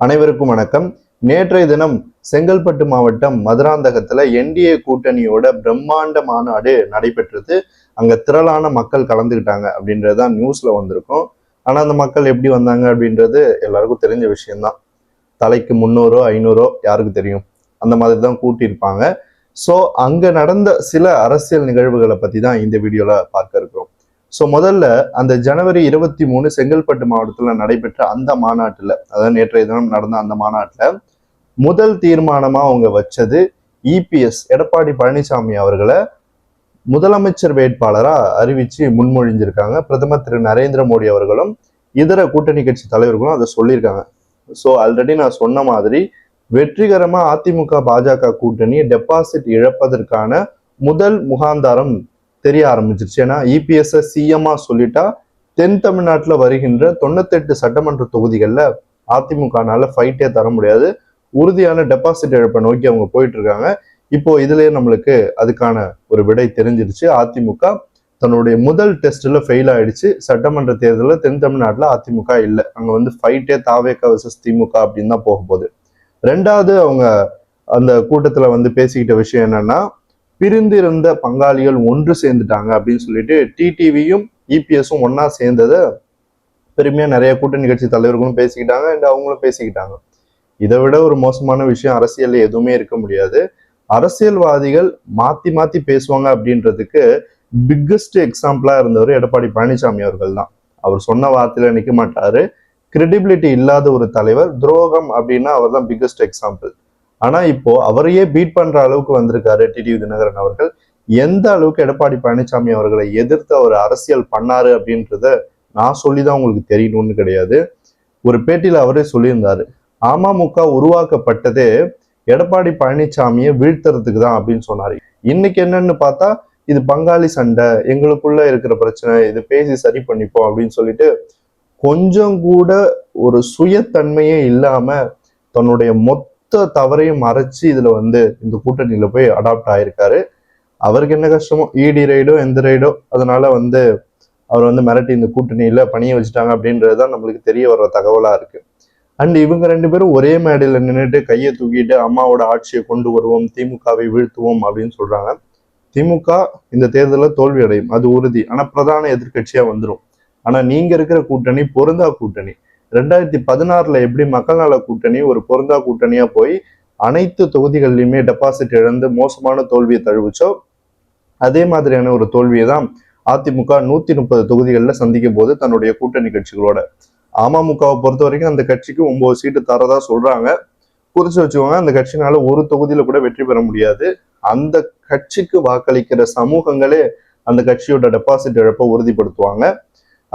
அனைவருக்கும் வணக்கம். நேற்றைய தினம் செங்கல்பட்டு மாவட்டம் மதுராந்தகத்துல என்டிஏ கூட்டணியோட பிரம்மாண்ட மாநாடு நடைபெற்றது. அங்க திரளான மக்கள் கலந்துக்கிட்டாங்க அப்படின்றதுதான் நியூஸ்ல வந்திருக்கும். ஆனா அந்த மக்கள் எப்படி வந்தாங்க அப்படின்றது எல்லாருக்கும் தெரிஞ்ச விஷயம்தான். தலைக்கு 300 500 யாருக்கு தெரியும், அந்த மாதிரி தான் கூட்டியிருப்பாங்க. ஸோ அங்க நடந்த சில அரசியல் நிகழ்வுகளை பத்தி தான் இந்த வீடியோல பார்க்க இருக்கிறோம். ஸோ முதல்ல அந்த ஜனவரி 23 செங்கல்பட்டு மாவட்டத்துல நடைபெற்ற அந்த மாநாட்டுல, அதாவது நேற்றைய தினம் நடந்த அந்த மாநாட்டுல முதல் தீர்மானமா அவங்க வச்சது இபிஎஸ் எடப்பாடி பழனிசாமி அவர்களை முதலமைச்சர் வேட்பாளரா அறிவிச்சு முன்மொழிஞ்சிருக்காங்க. பிரதமர் திரு நரேந்திர மோடி அவர்களும் இதர கூட்டணி கட்சி தலைவர்களும் அதை சொல்லியிருக்காங்க. ஸோ ஆல்ரெடி நான் சொன்ன மாதிரி வெற்றிகரமா அதிமுக பாஜக கூட்டணி டெபாசிட் இழப்பதற்கான முதல் முகாந்தாரம் தெரிய ஆரம்பிச்சிருச்சு. ஏன்னா இபிஎஸ் சிஎம்மா சொல்லிட்டா தென் தமிழ்நாட்டுல வருகின்ற 98 சட்டமன்ற தொகுதிகள்ல அதிமுகனால ஃபைட்டே தர முடியாது. உறுதியான டெபாசிட் இழப்பை நோக்கி அவங்க போயிட்டு இருக்காங்க. இப்போ இதுலயே நம்மளுக்கு அதுக்கான ஒரு விடை தெரிஞ்சிருச்சு. அதிமுக தன்னுடைய முதல் டெஸ்ட்ல ஃபெயில் ஆயிடுச்சு. சட்டமன்ற தேர்தலில் தென் தமிழ்நாட்டுல அதிமுக இல்லை. அங்க ஃபைட்டே தாவேக வர்சஸ் திமுக அப்படின்னு தான் போக போகுது. ரெண்டாவது அவங்க அந்த கூட்டத்துல பேசிக்கிட்ட விஷயம் என்னன்னா, பிரிந்திருந்த பங்காளிகள் ஒன்று சேர்ந்துட்டாங்க அப்படின்னு சொல்லிட்டு டிடிவியும் இபிஎஸும் ஒன்னா சேர்ந்ததை பெருமையா நிறைய கூட்டணி கட்சி தலைவர்களும் பேசிக்கிட்டாங்க அண்ட் அவங்களும் பேசிக்கிட்டாங்க. இதை விட ஒரு மோசமான விஷயம் அரசியல்ல எதுவுமே இருக்க முடியாது. அரசியல்வாதிகள் மாத்தி மாத்தி பேசுவாங்க அப்படின்றதுக்கு பிக்கஸ்ட் எக்ஸாம்பிளா இருந்தவர் எடப்பாடி பழனிசாமி அவர்கள் தான். அவர் சொன்ன வார்த்தையில நிக்க மாட்டாரு. கிரெடிபிலிட்டி இல்லாத ஒரு தலைவர், துரோகம் அப்படின்னா அவர் தான் பிக்கஸ்ட் எக்ஸாம்பிள். ஆனா இப்போ அவரையே பீட் பண்ற அளவுக்கு வந்திருக்காரு டிடிவி தினகரன் அவர்கள். எந்த அளவுக்கு எடப்பாடி பழனிசாமி அவர்களை எதிர்த்து அவர் அரசியல் பண்ணாரு அப்படின்றத நான் சொல்லிதான் உங்களுக்கு தெரியணும்னு கிடையாது. ஒரு பேட்டியில அவரே சொல்லியிருந்தாரு, அமமுக உருவாக்கப்பட்டதே எடப்பாடி பழனிசாமியை வீழ்த்துறதுக்கு தான் அப்படின்னு சொன்னாரு. இன்னைக்கு என்னன்னு பார்த்தா இது பங்காளி சண்டை, எங்களுக்குள்ள இருக்கிற பிரச்சனை, இது பேசி சரி பண்ணிப்போம் அப்படின்னு சொல்லிட்டு கொஞ்சம் கூட ஒரு சுயத்தன்மையே இல்லாம தன்னுடைய மொத்த தவறையும் மறைச்சு இதுல இந்த கூட்டணியில போய் அடாப்ட் ஆயிருக்காரு. அவருக்கு என்ன கஷ்டமோ, இடி ரைடோ எந்த ரைடோ, அதனால அவர் மிரட்டி இந்த கூட்டணியில பணிய வச்சுட்டாங்க அப்படின்றதுதான் நம்மளுக்கு தெரிய வர்ற தகவலா இருக்கு. அண்ட் இவங்க ரெண்டு பேரும் ஒரே மேடையில நின்றுட்டு கையை தூக்கிட்டு அம்மாவோட ஆட்சியை கொண்டு வருவோம், திமுகவை வீழ்த்துவோம் அப்படின்னு சொல்றாங்க. திமுக இந்த தேர்தலில் தோல்வி அடையும், அது உறுதி. ஆனா பிரதான எதிர்கட்சியா வந்துடும். ஆனா நீங்க இருக்கிற கூட்டணி பொருந்தா கூட்டணி. 2016 எப்படி மக்கள் நல கூட்டணி ஒரு பொருந்தா கூட்டணியா போய் அனைத்து தொகுதிகள்லையுமே டெபாசிட் இழந்து மோசமான தோல்வியை தழுவிச்சோ, அதே மாதிரியான ஒரு தோல்வியை தான் அதிமுக 130 தொகுதிகளில் சந்திக்கும் போது தன்னுடைய கூட்டணி கட்சிகளோட. அமமுகவை பொறுத்த வரைக்கும் அந்த கட்சிக்கு 9 சீட்டு தரதா சொல்றாங்க. குறிச்சு வச்சுக்கோங்க, அந்த கட்சினால ஒரு தொகுதியில கூட வெற்றி பெற முடியாது. அந்த கட்சிக்கு வாக்களிக்கிற சமூகங்களே அந்த கட்சியோட டெபாசிட் இழப்பை உறுதிப்படுத்துவாங்க.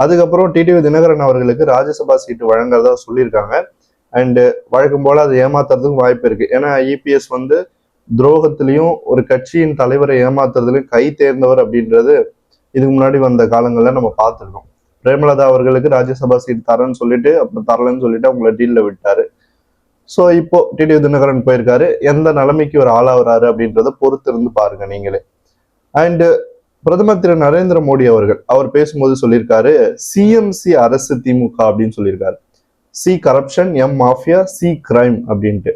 அதுக்கப்புறம் டிடிவி தினகரன் அவர்களுக்கு ராஜ்யசபா சீட்டு வழங்குறதா சொல்லியிருக்காங்க. அண்ட் வழக்கம் போல அதை ஏமாத்துறதுக்கும் வாய்ப்பு இருக்கு. ஏன்னா இபிஎஸ் துரோகத்திலையும் ஒரு கட்சியின் தலைவரை ஏமாத்துறதுலையும் கை தேர்ந்தவர் அப்படின்றது இதுக்கு முன்னாடி வந்த காலங்கள்ல நம்ம பார்த்துருக்கோம். பிரேமலதா அவர்களுக்கு ராஜ்யசபா சீட் தரேன்னு சொல்லிட்டு அப்புறம் தரலன்னு சொல்லிட்டு அவங்கள டீல்ல விட்டாரு. ஸோ இப்போ டிடிவி தினகரன் போயிருக்காரு. எந்த நிலைமைக்கு ஒரு ஆளாகிறாரு அப்படின்றத பொறுத்து இருந்து பாருங்க நீங்களே. அண்ட் பிரதமர் திரு நரேந்திர மோடி அவர் பேசும்போது சொல்லியிருக்காரு, சிஎம்சி அரசு திமுக அப்படின்னு சொல்லியிருக்காரு. C corruption, M mafia, C crime அப்படின்ட்டு.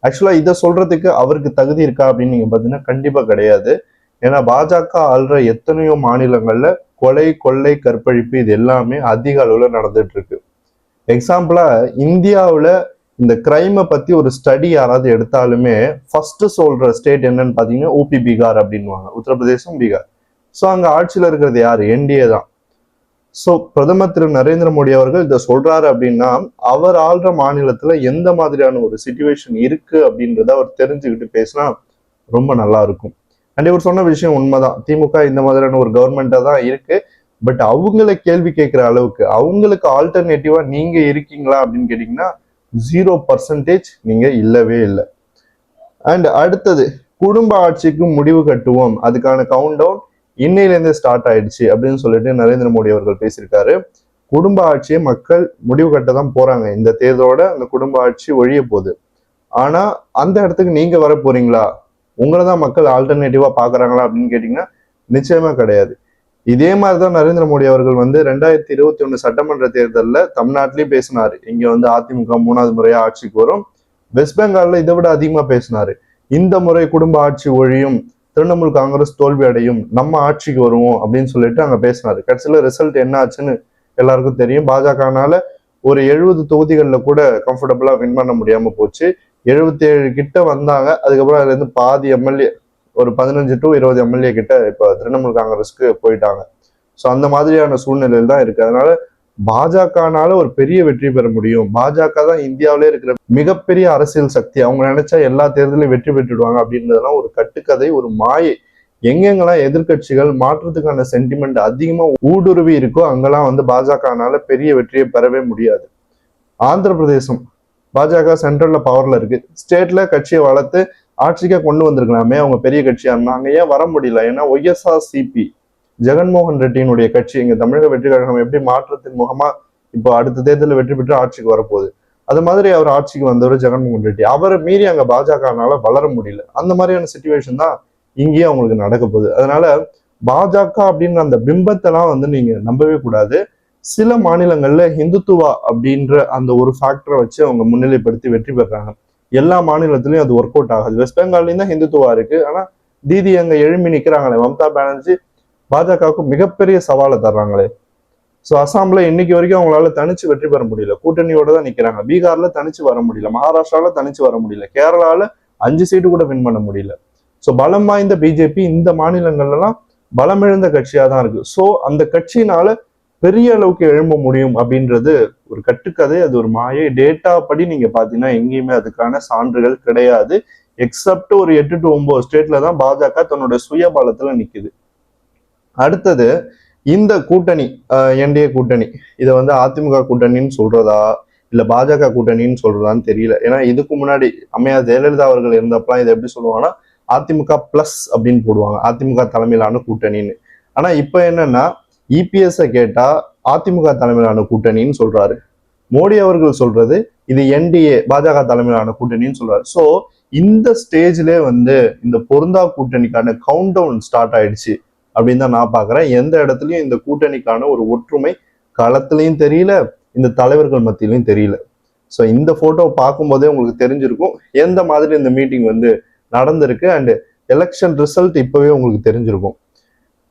ஆக்சுவலா இதை சொல்றதுக்கு அவருக்கு தகுதி இருக்கா அப்படின்னு நீங்க பாத்தீங்கன்னா கண்டிப்பா கிடையாது. ஏன்னா பாஜக ஆள்ற எத்தனையோ மாநிலங்கள்ல கொலை, கொள்ளை, கற்பழிப்பு இது எல்லாமே அதிக அளவுல நடந்துட்டு இருக்கு. எக்ஸாம்பிளா இந்தியாவுல இந்த கிரைமை பத்தி ஒரு ஸ்டடி யாராவது எடுத்தாலுமே ஃபர்ஸ்ட் சொல்ற ஸ்டேட் என்னன்னு பாத்தீங்கன்னா ஊபி, பீகார் அப்படின்வாங்க. உத்தரப்பிரதேசம், பீகார். ஸோ அங்க ஆட்சியில் இருக்கிறது யாரு? என்டிஏ தான். ஸோ பிரதமர் திரு நரேந்திர மோடி அவர்கள் இதை சொல்றாரு அப்படின்னா அவர் ஆள்ற மாநிலத்துல எந்த மாதிரியான ஒரு சிச்சுவேஷன் இருக்கு அப்படின்றத அவர் தெரிஞ்சுக்கிட்டு பேசினா ரொம்ப நல்லா இருக்கும். அண்ட் இவர் சொன்ன விஷயம் உண்மைதான். திமுக இந்த மாதிரியான ஒரு கவர்மெண்டா தான் இருக்கு. பட் அவங்கள கேள்வி கேட்கிற அளவுக்கு, அவங்களுக்கு ஆல்டர்னேட்டிவா நீங்க இருக்கீங்களா அப்படின்னு கேட்டீங்கன்னா 0% நீங்க இல்லவே இல்லை. அண்ட் அடுத்தது குடும்ப ஆட்சிக்கு முடிவு கட்டுவோம், அதுக்கான கவுண்ட் டவுன் இன்னையிலேருந்து ஸ்டார்ட் ஆயிடுச்சு அப்படின்னு சொல்லிட்டு நரேந்திர மோடி அவர்கள் பேசியிருக்காரு. குடும்ப ஆட்சியை மக்கள் முடிவு கட்ட தான் போறாங்க. இந்த தேர்தலோட அந்த குடும்ப ஆட்சி ஒழிய போகுது. ஆனா அந்த இடத்துக்கு நீங்க வர போறீங்களா? உங்களை தான் மக்கள் ஆல்டர்னேட்டிவா பாக்குறாங்களா அப்படின்னு கேட்டீங்கன்னா நிச்சயமா கிடையாது. இதே மாதிரிதான் நரேந்திர மோடி அவர்கள் வந்து 2021 சட்டமன்ற தேர்தலில் தமிழ்நாட்டிலயும் பேசினாரு. இங்க வந்து அதிமுக 3வது முறையா ஆட்சிக்கு வரும். வெஸ்ட் பெங்கால்ல இதை விட அதிகமா பேசினாரு. இந்த முறை குடும்ப ஆட்சி ஒழியும், திரிணாமுல் காங்கிரஸ் தோல்வி அடையும், நம்ம ஆட்சிக்கு வருவோம் அப்படின்னு சொல்லிட்டு அங்க பேசினாரு. கடைசியில ரிசல்ட் என்ன ஆச்சுன்னு எல்லாருக்கும் தெரியும். பாஜகனால ஒரு 70 தொகுதிகளில் கூட கம்ஃபர்டபுளா வின் பண்ண முடியாம போச்சு. 77 கிட்ட வந்தாங்க. அதுக்கப்புறம் அதுல இருந்து பாதி எம்எல்ஏ, ஒரு 15 to 20 எம்எல்ஏ கிட்ட இப்ப திரிணாமுல் காங்கிரஸ்க்கு போயிட்டாங்க. ஸோ அந்த மாதிரியான சூழ்நிலையில் தான் இருக்கு. அதனால பாஜகனால ஒரு பெரிய வெற்றி பெற முடியும். பாஜக தான் இந்தியாவிலே இருக்கிற மிகப்பெரிய அரசியல் சக்தி. அவங்க நினைச்சா எல்லா தேர்தலையும் வெற்றி பெற்றுடுவாங்க அப்படின்றதெல்லாம் ஒரு கட்டுக்கதை, ஒரு மாயை. எங்கெங்கெல்லாம் எதிர்கட்சிகள் மாற்றத்துக்கான சென்டிமெண்ட் அதிகமா ஊடுருவி இருக்கோ அங்கெல்லாம் வந்து பாஜகனால பெரிய வெற்றியை பெறவே முடியாது. ஆந்திர பிரதேசம் பாஜக சென்ட்ரல்ல பவர்ல இருக்கு. ஸ்டேட்ல கட்சியை வளர்த்து ஆட்சிக்கா கொண்டு வந்திருக்கலாமே, அவங்க பெரிய கட்சியா இருந்தாங்க. ஏன் வர முடியல? ஏன்னா ஒய்எஸ்ஆர்சிபி ஜெகன்மோகன் ரெட்டியினுடைய கட்சி, இங்க தமிழக வெற்றி கழகம் எப்படி மாற்றத்தின் முகமா இப்போ அடுத்த தேர்தலில் வெற்றி பெற்று ஆட்சிக்கு வரப்போகுது, அது மாதிரி அவர் ஆட்சிக்கு வந்தவர் ஜெகன்மோகன் ரெட்டி. அவரை மீறி அங்க பாஜகனால வளர முடியல. அந்த மாதிரியான சிச்சுவேஷன் தான் இங்கேயே அவங்களுக்கு நடக்க போகுது. அதனால பாஜக அப்படின்ற அந்த பிம்பத்தெல்லாம் வந்து நீங்க நம்பவே கூடாது. சில மாநிலங்கள்ல ஹிந்துத்துவா அப்படின்ற அந்த ஒரு ஃபேக்டரை வச்சு அவங்க முன்னிலைப்படுத்தி வெற்றி பெறாங்க. எல்லா மாநிலத்திலயும் அது ஒர்க் அவுட் ஆகுது. வெஸ்ட் பெங்கால்லையும் தான் ஹிந்துத்துவா இருக்கு. ஆனா தீதி அங்க எழும்பி நிக்கிறாங்களே, மம்தா பானர்ஜி பாஜகவுக்கு மிகப்பெரிய சவாலை தர்றாங்களே. ஸோ அசாம்ல இன்னைக்கு வரைக்கும் அவங்களால தனிச்சு வெற்றி பெற முடியல. கூட்டணியோட தான் நிக்கிறாங்க. பீகார்ல தனிச்சு வர முடியல, மகாராஷ்டிரால தனிச்சு வர முடியல, கேரளால 5 சீட்டு கூட வின் பண்ண முடியல. ஸோ பலம் வாய்ந்த பிஜேபி இந்த மாநிலங்கள்லாம் பலமிழந்த கட்சியா தான் இருக்கு. ஸோ அந்த கட்சியினால பெரிய அளவுக்கு எழும்ப முடியும் அப்படின்றது ஒரு கட்டுக்கதை, அது ஒரு மாயை. டேட்டா படி நீங்க பாத்தீங்கன்னா எங்கேயுமே அதுக்கான சான்றுகள் கிடையாது. எக்ஸப்ட் ஒரு 8 to 9 ஸ்டேட்ல தான் பாஜக தன்னோட சுயபலத்துல நிக்குது. அடுத்தது இந்த கூட்டணி, என்டிஏ கூட்டணி, இதை வந்து அதிமுக கூட்டணின்னு சொல்றதா இல்ல பாஜக கூட்டணின்னு சொல்றதான்னு தெரியல. ஏன்னா இதுக்கு முன்னாடி அம்மையார் ஜெயலலிதா அவர்கள் இருந்தப்பெல்லாம் இதை எப்படி சொல்லுவாங்கன்னா அதிமுக பிளஸ் அப்படின்னு போடுவாங்க, அதிமுக தலைமையிலான கூட்டணின்னு. ஆனா இப்ப என்னன்னா இபிஎஸ் கேட்டா அதிமுக தலைமையிலான கூட்டணின்னு சொல்றாரு. மோடி அவர்கள் சொல்றது இது என்டிஏ பாஜக தலைமையிலான கூட்டணின்னு சொல்றாரு. ஸோ இந்த ஸ்டேஜ்ல வந்து இந்த பொருந்தா கூட்டணிக்கான கவுண்ட் டவுன் ஸ்டார்ட் ஆயிடுச்சு அப்படின்னு தான் நான் பாக்குறேன். எந்த இடத்துலயும் இந்த கூட்டணிக்கான ஒரு ஒற்றுமை களத்திலையும் தெரியல, இந்த தலைவர்கள் மத்தியிலையும் தெரியல. ஸோ இந்த போட்டோவை பார்க்கும்போதே உங்களுக்கு தெரிஞ்சிருக்கும் எந்த மாதிரி இந்த மீட்டிங் வந்து நடந்திருக்கு. அண்ட் எலெக்ஷன் ரிசல்ட் இப்பவே உங்களுக்கு தெரிஞ்சிருக்கும்.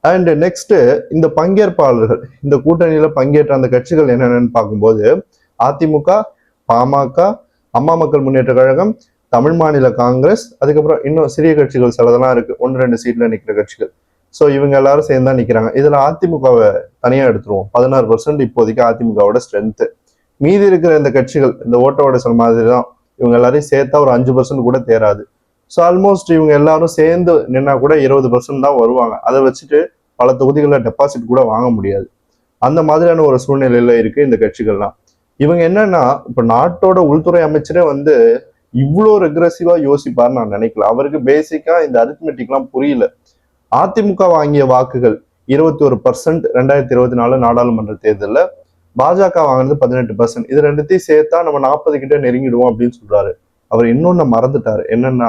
அண்ட் நெக்ஸ்ட் இந்த பங்கேற்பாளர்கள், இந்த கூட்டணியில பங்கேற்ற அந்த கட்சிகள் என்னென்னு பார்க்கும்போது அதிமுக, பாமக, அம்மா மக்கள் முன்னேற்ற கழகம், தமிழ் மாநில காங்கிரஸ், அதுக்கப்புறம் இன்னும் சிறிய கட்சிகள் சிலதெல்லாம் இருக்கு, 1-2 சீட்ல நிக்கிற கட்சிகள். ஸோ இவங்க எல்லாரும் சேர்ந்தா நிக்கிறாங்க. இதுல அதிமுகவை தனியா எடுத்துருவோம். 16% இப்போதைக்கு அதிமுகவோட ஸ்ட்ரென்த். மீதி இருக்கிற இந்த கட்சிகள் இந்த ஓட்டோட சொல் மாதிரி தான். இவங்க எல்லாரையும் சேர்த்தா ஒரு 5% கூட தேராது. ஸோ ஆல்மோஸ்ட் இவங்க எல்லாரும் சேர்ந்து நின்னா கூட 20% தான் வருவாங்க. அதை வச்சுட்டு பல தொகுதிகளில் டெபாசிட் கூட வாங்க முடியாது. அந்த மாதிரியான ஒரு சூழ்நிலையில இருக்கு இந்த கட்சிகள்லாம். இவங்க என்னன்னா இப்ப நாட்டோட உள்துறை அமைச்சரே வந்து இவ்வளோ ரெக்ரெசிவா யோசிப்பார்னு நான் நினைக்கல. அவருக்கு பேசிக்கா இந்த அரித்மெட்டிக்லாம் புரியல. அதிமுக வாங்கிய வாக்குகள் 21% 2024 நாடாளுமன்ற தேர்தலில், பாஜக வாங்கினது 18%. இது ரெண்டுத்தையும் சேர்த்தா நம்ம 40 கிட்ட நெருங்கிடுவோம் அப்படின்னு சொல்றாரு. அவர் இன்னொன்னு மறந்துட்டாரு. என்னன்னா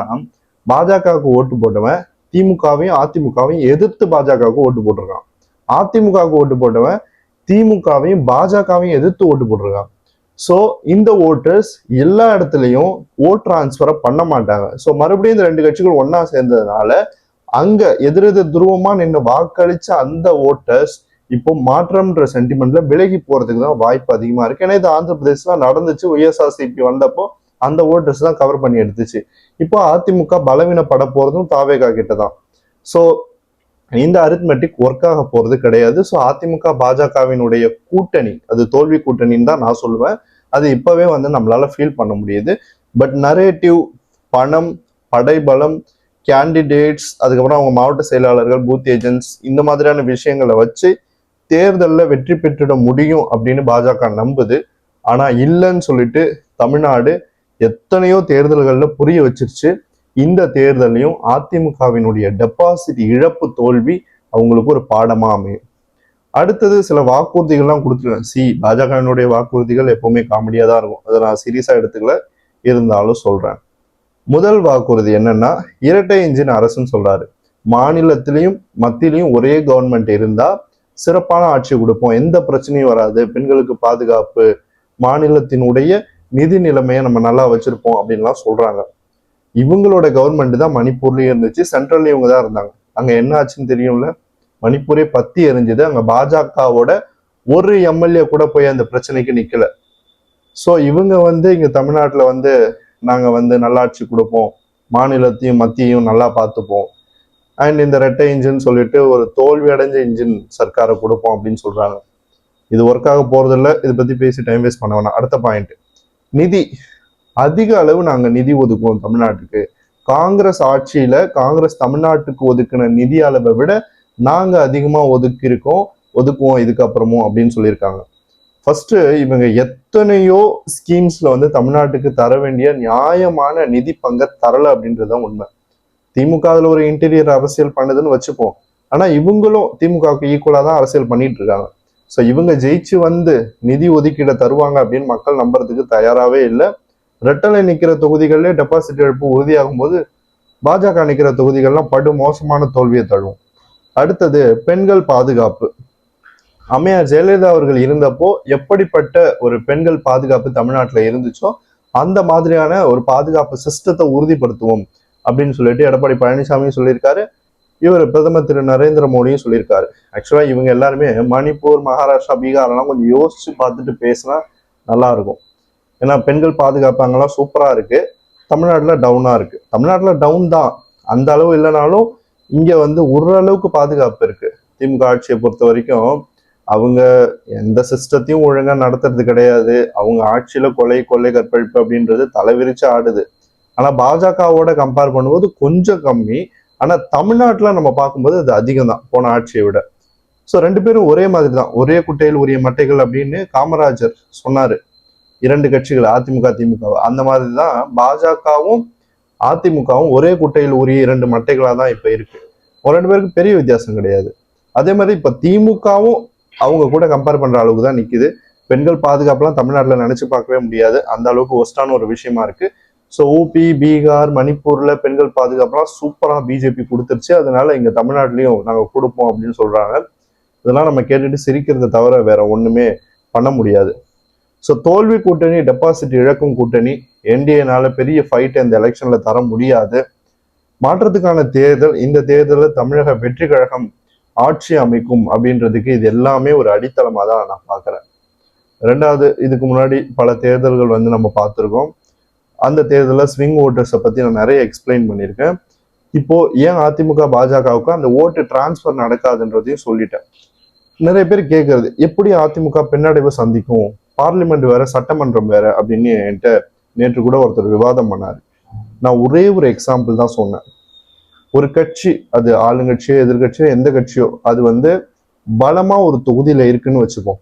பாஜகவுக்கு ஓட்டு போட்டவன் திமுகவையும் அதிமுகவையும் எதிர்த்து பாஜகவுக்கு ஓட்டு போட்டிருக்கான். அதிமுகவுக்கு ஓட்டு போட்டவன் திமுகவையும் பாஜகவையும் எதிர்த்து ஓட்டு போட்டிருக்கான். ஸோ இந்த ஓட்டர்ஸ் எல்லா இடத்துலையும் ஓட் டிரான்ஸ்பரை பண்ண மாட்டாங்க. ஸோ மறுபடியும் இந்த 2 கட்சிகள் ஒன்னா சேர்ந்ததுனால அங்க எதிரெதிர் துருவமா நின்று வாக்களிச்ச அந்த ஓட்டர்ஸ் இப்போ மாற்றம்ன்ற சென்டிமெண்ட்ல விலகி போறதுக்கு தான் வாய்ப்பு அதிகமா இருக்கு. ஏன்னா இது ஆந்திர பிரதேசல நடந்துச்சு. ஒய்எஸ்ஆர்சிபி வந்தப்போ அந்த ஓட்டர்ஸ் தான் கவர் பண்ணி எடுத்துச்சு. இப்போ அதிமுக பலவீனப்பட போறதும் தாவேகா கிட்டதான். ஸோ இந்த அரித்மெட்டிக் ஒர்க் ஆக போறது கிடையாது. ஸோ அதிமுக பாஜகவினுடைய கூட்டணி அது தோல்வி கூட்டணின்னு தான் நான் சொல்லுவேன். அது இப்பவே வந்து நம்மளால ஃபீல் பண்ண முடியுது. பட் நரேட்டிவ், பணம், படைபலம், கேண்டிடேட்ஸ், அதுக்கப்புறம் அவங்க மாவட்ட செயலாளர்கள், பூத் ஏஜென்ட்ஸ், இந்த மாதிரியான விஷயங்களை வச்சு தேர்தலில் வெற்றி பெற்றிட முடியும் அப்படின்னு பாஜக நம்புது. ஆனா இல்லைன்னு சொல்லிட்டு தமிழ்நாடு எத்தனையோ தேர்தல்கள்ல புரிய வச்சிருச்சு. இந்த தேர்தலையும் அதிமுகவினுடைய டெபாசிட் இழப்பு தோல்வி அவங்களுக்கு ஒரு பாடமா அமையும். அடுத்தது சில வாக்குறுதிகள்லாம் கொடுத்துருக்கேன். பாஜகவினுடைய வாக்குறுதிகள் எப்பவுமே காமெடியா தான் இருக்கும். அதை நான் சீரியஸா எடுத்துக்கல, இருந்தாலும் சொல்றேன். முதல் வாக்குறுதி என்னன்னா இரட்டை இன்ஜின் அரசுன்னு சொல்றாரு. மாநிலத்திலையும் மத்தியிலையும் ஒரே கவர்மெண்ட் இருந்தா சிறப்பான ஆட்சி கொடுப்போம், எந்த பிரச்சனையும் வராது, பெண்களுக்கு பாதுகாப்பு, மாநிலத்தினுடைய நிதி நிலைமையை நம்ம நல்லா வச்சிருப்போம் அப்படின்லாம் சொல்றாங்க. இவங்களோட கவர்மெண்ட் தான் மணிப்பூர்லயும் இருந்துச்சு, சென்ட்ரல்ல இவங்க தான் இருந்தாங்க. அங்க என்ன ஆச்சுன்னு தெரியும்ல, மணிப்பூரே பத்தி எரிஞ்சுது. அங்க பாஜகவோட ஒரு எம்எல்ஏ கூட போய் அந்த பிரச்சனைக்கு நிக்கல. ஸோ இவங்க இங்க தமிழ்நாட்டுல நாங்க நல்லாட்சி கொடுப்போம், மாநிலத்தையும் மத்தியையும் நல்லா பார்த்துப்போம், அண்ட் இந்த ரெட்டை இன்ஜின் சொல்லிட்டு ஒரு தோல்வி அடைஞ்ச இன்ஜின் சர்க்காரை கொடுப்போம் அப்படின்னு சொல்றாங்க. இது ஒர்க் ஆக போறதில்ல. இதை பத்தி பேசி டைம் வேஸ்ட் பண்ண வேணாம். அடுத்த பாயிண்ட், நிதி. அதிக அளவு நாங்க நிதி ஒதுக்குவோம் தமிழ்நாட்டுக்கு. காங்கிரஸ் ஆட்சியில காங்கிரஸ் தமிழ்நாட்டுக்கு ஒதுக்கின நிதி அளவை விட நாங்க அதிகமா ஒதுக்குவோம் இதுக்கப்புறமும் அப்படின்னு சொல்லியிருக்காங்க. ஃபர்ஸ்ட், இவங்க எத்தனையோ ஸ்கீம்ஸ்ல தமிழ்நாட்டுக்கு தர வேண்டிய நியாயமான நிதி பங்கை தரல அப்படின்றதுதான் உண்மை. திமுக அதுல ஒரு இன்டீரியர் அரசியல் பண்ணுதுன்னு வச்சுப்போம். ஆனா இவங்களும் திமுகவுக்கு ஈக்குவலா தான் அரசியல் பண்ணிட்டு இருக்காங்க. ஸோ இவங்க ஜெயிச்சு நிதி ஒதுக்கீடை தருவாங்க அப்படின்னு மக்கள் நம்புறதுக்கு தயாராகவே இல்லை. ரெட்டலை நிக்கிற தொகுதிகளிலே டெபாசிட் இழப்பு உறுதியாகும் போது பாஜக நிக்கிற தொகுதிகள்லாம் படு மோசமான தோல்வியை தழுவும். அடுத்தது, பெண்கள் பாதுகாப்பு. அம்மையார் ஜெயலலிதா அவர்கள் இருந்தப்போ எப்படிப்பட்ட ஒரு பெண்கள் பாதுகாப்பு தமிழ்நாட்டில் இருந்துச்சோ அந்த மாதிரியான ஒரு பாதுகாப்பு சிஸ்டத்தை உறுதிப்படுத்துவோம் அப்படின்னு சொல்லிட்டு எடப்பாடி பழனிசாமியும் சொல்லியிருக்காரு. இவர் பிரதமர் திரு நரேந்திர மோடியும் சொல்லியிருக்காரு. ஆக்சுவலா இவங்க எல்லாருமே மணிப்பூர், மகாராஷ்டிரா, பீகார்லாம் கொஞ்சம் யோசிச்சு பார்த்துட்டு பேசினா நல்லா இருக்கும். ஏன்னா பெண்கள் பாதுகாப்பு அங்கெல்லாம் சூப்பரா இருக்கு, தமிழ்நாட்டுல டவுனா இருக்கு. தமிழ்நாட்டுல டவுன் தான், அந்த அளவு இல்லைனாலும் இங்க ஓரளவுக்கு பாதுகாப்பு இருக்கு. திமுக ஆட்சியை பொறுத்த வரைக்கும் அவங்க எந்த சிஸ்டத்தையும் ஒழுங்கா நடத்துறது கிடையாது. அவங்க ஆட்சியில கொள்ளை கற்பழிப்பு அப்படின்றது தலைவிரிச்சு ஆடுது. ஆனா பாஜகவோட கம்பேர் பண்ணும்போது கொஞ்சம் கம்மி. ஆனா தமிழ்நாட்டுல நம்ம பார்க்கும்போது அது அதிகம் தான் போன ஆட்சியை விட. ஸோ ரெண்டு பேரும் ஒரே மாதிரி தான், ஒரே குட்டையில் உரிய மட்டைகள் அப்படின்னு காமராஜர் சொன்னாரு. இரண்டு கட்சிகள் அதிமுக திமுக, அந்த மாதிரி தான் பாஜகவும் அதிமுகவும் ஒரே குட்டையில் உரிய இரண்டு மட்டைகளா தான் இப்ப இருக்கு. ஒரு ரெண்டு பேருக்கு பெரிய வித்தியாசம் கிடையாது. அதே மாதிரி இப்ப திமுகவும் அவங்க கூட கம்பேர் பண்ற அளவுக்கு தான் நிக்குது. பெண்கள் பாதுகாப்புலாம் தமிழ்நாட்டுல நினைச்சு பார்க்கவே முடியாது, அந்த அளவுக்கு ஒஸ்டான ஒரு விஷயமா இருக்கு. ஸோ ஊபி, பீகார், மணிப்பூர்ல பெண்கள் பாதுகாப்புலாம் சூப்பரா பிஜேபி கொடுத்துருச்சு. அதனால இங்க தமிழ்நாட்டிலையும் நாங்க கொடுப்போம் அப்படின்னு சொல்றாங்க. இதெல்லாம் நம்ம கேட்டுட்டு சிரிக்கிறத தவிர வேற ஒண்ணுமே பண்ண முடியாது. ஸோ தோல்வி கூட்டணி, டெபாசிட் இழக்கும் கூட்டணி, என்டிஏனால பெரிய ஃபைட் இந்த எலெக்ஷன்ல தர முடியாது. மாற்றத்துக்கான தேர்தல், இந்த தேர்தலில் தமிழக வெற்றி கழகம் ஆட்சி அமைக்கும் அப்படின்றதுக்கு இது எல்லாமே ஒரு அடித்தளமாக தான் நான் பார்க்குறேன். ரெண்டாவது, இதுக்கு முன்னாடி பல தேர்தல்கள் நம்ம பார்த்துருக்கோம். அந்த தேர்தலில் ஸ்விங் ஓட்டர்ஸை பற்றி நான் நிறைய எக்ஸ்பிளைன் பண்ணியிருக்கேன். இப்போ ஏன் அதிமுக பாஜகவுக்கு அந்த ஓட்டு டிரான்ஸ்ஃபர் நடக்காதுன்றதையும் சொல்லிட்டேன். நிறைய பேர் கேட்கறது, எப்படி அதிமுக பின்னடைவை சந்திக்கும், பார்லிமெண்ட் வேற சட்டமன்றம் வேற அப்படின்னு என்கிட்ட நேற்று கூட ஒருத்தர் விவாதம் பண்ணாரு. நான் ஒரே ஒரு எக்ஸாம்பிள் தான் சொன்னேன். ஒரு கட்சி, அது ஆளுங்கட்சியோ எதிர்கட்சியோ எந்த கட்சியோ, அது பலமா ஒரு தொகுதியில இருக்குன்னு வச்சுப்போம்.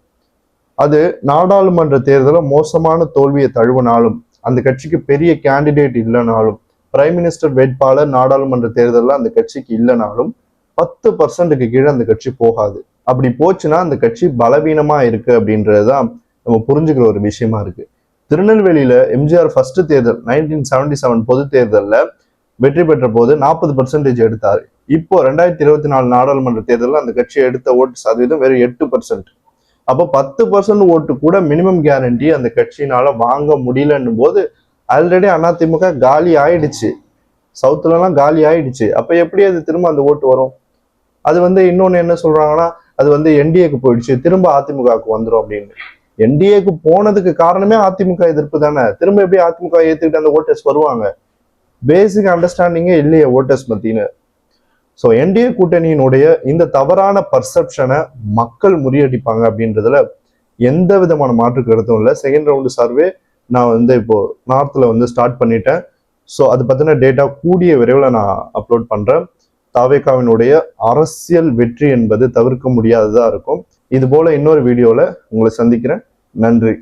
அது நாடாளுமன்ற தேர்தலில் மோசமான தோல்வியை தழுவினாலும், அந்த கட்சிக்கு பெரிய கேண்டிடேட் இல்லைனாலும், பிரைம் மினிஸ்டர் வேட்பாளர் நாடாளுமன்ற தேர்தலில் அந்த கட்சிக்கு இல்லைனாலும் 10% கீழே அந்த கட்சி போகாது. அப்படி போச்சுன்னா அந்த கட்சி பலவீனமா இருக்கு அப்படின்றதுதான் நம்ம புரிஞ்சுக்கிற ஒரு விஷயமா இருக்கு. திருநெல்வேலியில எம்ஜிஆர் ஃபர்ஸ்ட் தேர்தல் 1977 பொது தேர்தலில் வெற்றி பெற்ற போது 40% எடுத்தாரு. இப்போ 2024 நாடாளுமன்ற தேர்தலில் அந்த கட்சி எடுத்த ஓட்டு சதவீதம் வெறும் 8%. அப்போ 10% ஓட்டு கூட மினிமம் கேரண்டி அந்த கட்சியினால வாங்க முடியலன்னும் போது ஆல்ரெடி அதிமுக காலி ஆயிடுச்சு, சவுத்துலலாம் காலி ஆயிடுச்சு. அப்ப எப்படி அது திரும்ப அந்த ஓட்டு வரும்? அது இன்னொன்னு என்ன சொல்றாங்கன்னா, அது என்டிஏக்கு போயிடுச்சு, திரும்ப அதிமுகவுக்கு வந்துடும் அப்படின்னு. என்டிஏக்கு போனதுக்கு காரணமே அதிமுக எதிர்ப்பு தானே. திரும்ப எப்படி அதிமுக ஏத்துக்கிட்டு அந்த ஓட்டர்ஸ் வருவாங்க? பேசிக் அண்டர்ஸ்டாண்டிங்கே இல்லையே ஓட்டர்ஸ் மத்தின்னு. ஸோ என்டிஏ கூட்டணியினுடைய இந்த தவறான பர்செப்ஷனை மக்கள் முறியடிப்பாங்க அப்படின்றதுல எந்த விதமான மாற்று கருத்தும் இல்லை. செகண்ட் ரவுண்டு சர்வே நான் இப்போ நார்த்தில் ஸ்டார்ட் பண்ணிட்டேன். ஸோ அது பற்றின டேட்டா கூடிய விரைவில் நான் அப்லோட் பண்ணுறேன். தாவேகாவினுடைய அரசியல் வெற்றி என்பது தவிர்க்க முடியாததாக இருக்கும். இது போல இன்னொரு வீடியோவில் உங்களை சந்திக்கிறேன். நன்றி.